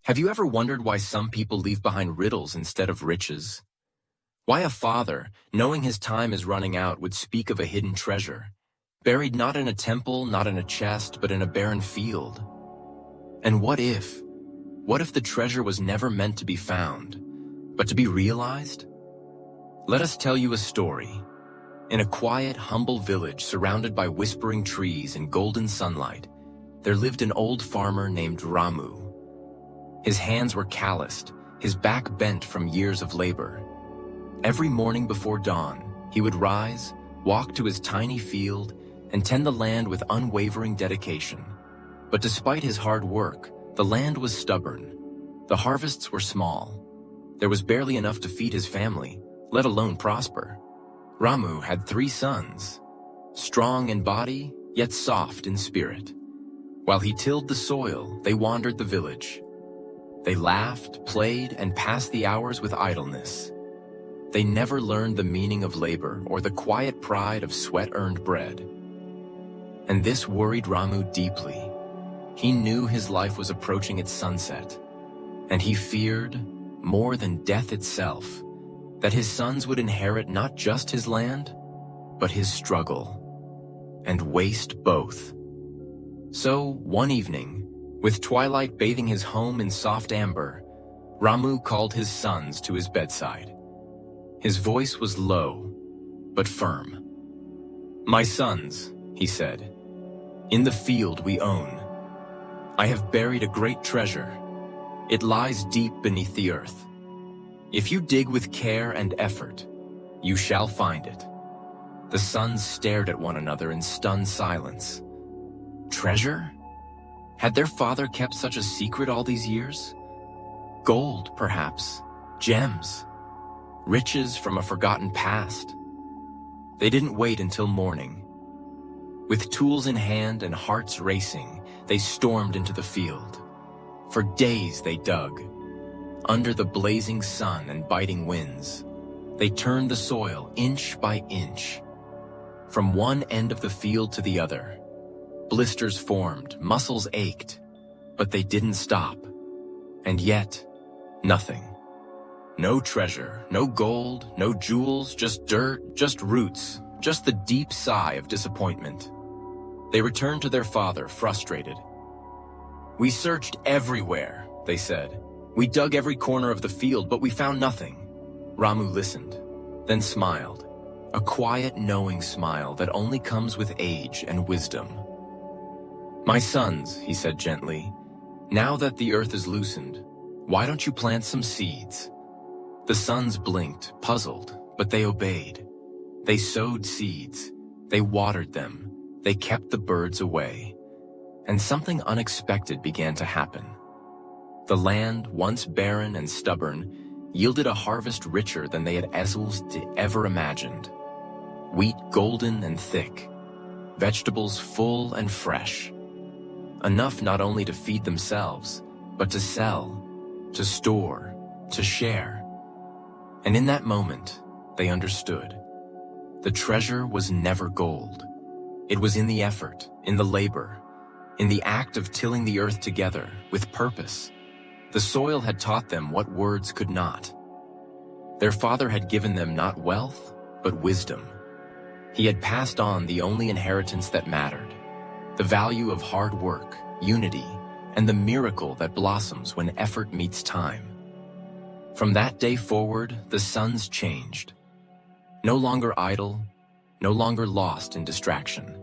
Have you ever wondered why some people leave behind riddles instead of riches? Why a father, knowing his time is running out, would speak of a hidden treasure, buried not in a temple, not in a chest, but in a barren field? And what if the treasure was never meant to be found, but to be realized? Let us tell you a story. In a quiet, humble village surrounded by whispering trees and golden sunlight, there lived an old farmer named Ramu. His hands were calloused, his back bent from years of labor. Every morning before dawn, he would rise, walk to his tiny field, and tend the land with unwavering dedication. But despite his hard work, the land was stubborn. The harvests were small. There was barely enough to feed his family, let alone prosper. Ramu had 3 sons, strong in body, yet soft in spirit. While he tilled the soil, they wandered the village. They laughed, played, and passed the hours with idleness. They never learned the meaning of labor or the quiet pride of sweat-earned bread. And this worried Ramu deeply. He knew his life was approaching its sunset, and he feared, more than death itself, that his sons would inherit not just his land, but his struggle, and waste both. So, one evening, with twilight bathing his home in soft amber, Ramu called his sons to his bedside. His voice was low, but firm. "My sons," he said, "in the field we own, I have buried a great treasure. It lies deep beneath the earth. If you dig with care and effort, you shall find it." The sons stared at one another in stunned silence. Treasure? Had their father kept such a secret all these years? Gold, perhaps. Gems. Riches from a forgotten past. They didn't wait until morning. With tools in hand and hearts racing, they stormed into the field. For days they dug. Under the blazing sun and biting winds, they turned the soil inch by inch. From one end of the field to the other, blisters formed, muscles ached, but they didn't stop. And yet, nothing. No treasure, no gold, no jewels, just dirt, just roots, just the deep sigh of disappointment. They returned to their father, frustrated. "We searched everywhere," they said. "We dug every corner of the field, but we found nothing." Ramu listened, then smiled, a quiet, knowing smile that only comes with age and wisdom. "My sons," he said gently, "now that the earth is loosened, why don't you plant some seeds?" The sons blinked, puzzled, but they obeyed. They sowed seeds, they watered them, they kept the birds away. And something unexpected began to happen. The land, once barren and stubborn, yielded a harvest richer than they had ever imagined. Wheat golden and thick, vegetables full and fresh. Enough not only to feed themselves, but to sell, to store, to share. And in that moment, they understood. The treasure was never gold. It was in the effort, in the labor, in the act of tilling the earth together, with purpose. The soil had taught them what words could not. Their father had given them not wealth, but wisdom. He had passed on the only inheritance that mattered, the value of hard work, unity, and the miracle that blossoms when effort meets time. From that day forward, the sons changed. No longer idle, no longer lost in distraction.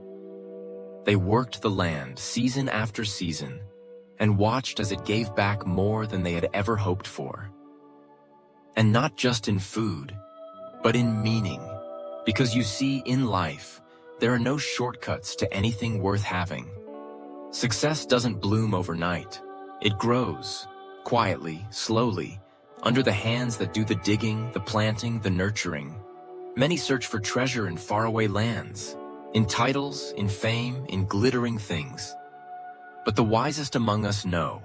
They worked the land season after season and watched as it gave back more than they had ever hoped for. And not just in food, but in meaning. Because you see, in life, there are no shortcuts to anything worth having. Success doesn't bloom overnight. It grows, quietly, slowly, under the hands that do the digging, the planting, the nurturing. Many search for treasure in faraway lands, in titles, in fame, in glittering things. But the wisest among us know,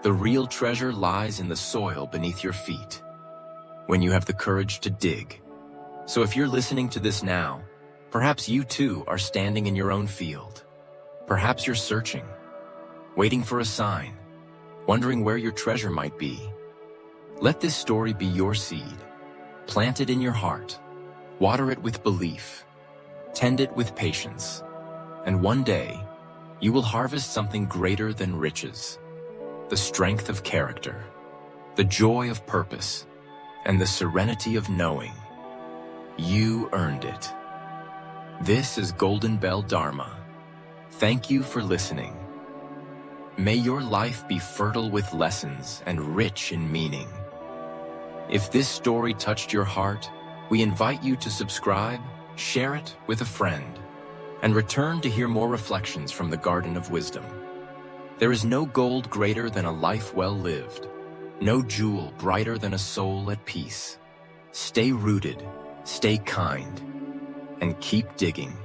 the real treasure lies in the soil beneath your feet, when you have the courage to dig. So if you're listening to this now, perhaps you too are standing in your own field. Perhaps you're searching, waiting for a sign, wondering where your treasure might be. Let this story be your seed. Plant it in your heart. Water it with belief. Tend it with patience. And one day, you will harvest something greater than riches. The strength of character, the joy of purpose, and the serenity of knowing you earned it. This is GoldenBellDharma. Thank you for listening. May your life be fertile with lessons and rich in meaning. If this story touched your heart, we invite you to subscribe, share it with a friend, and return to hear more reflections from the Garden of Wisdom. There is no gold greater than a life well lived, no jewel brighter than a soul at peace. Stay rooted, stay kind, and keep digging.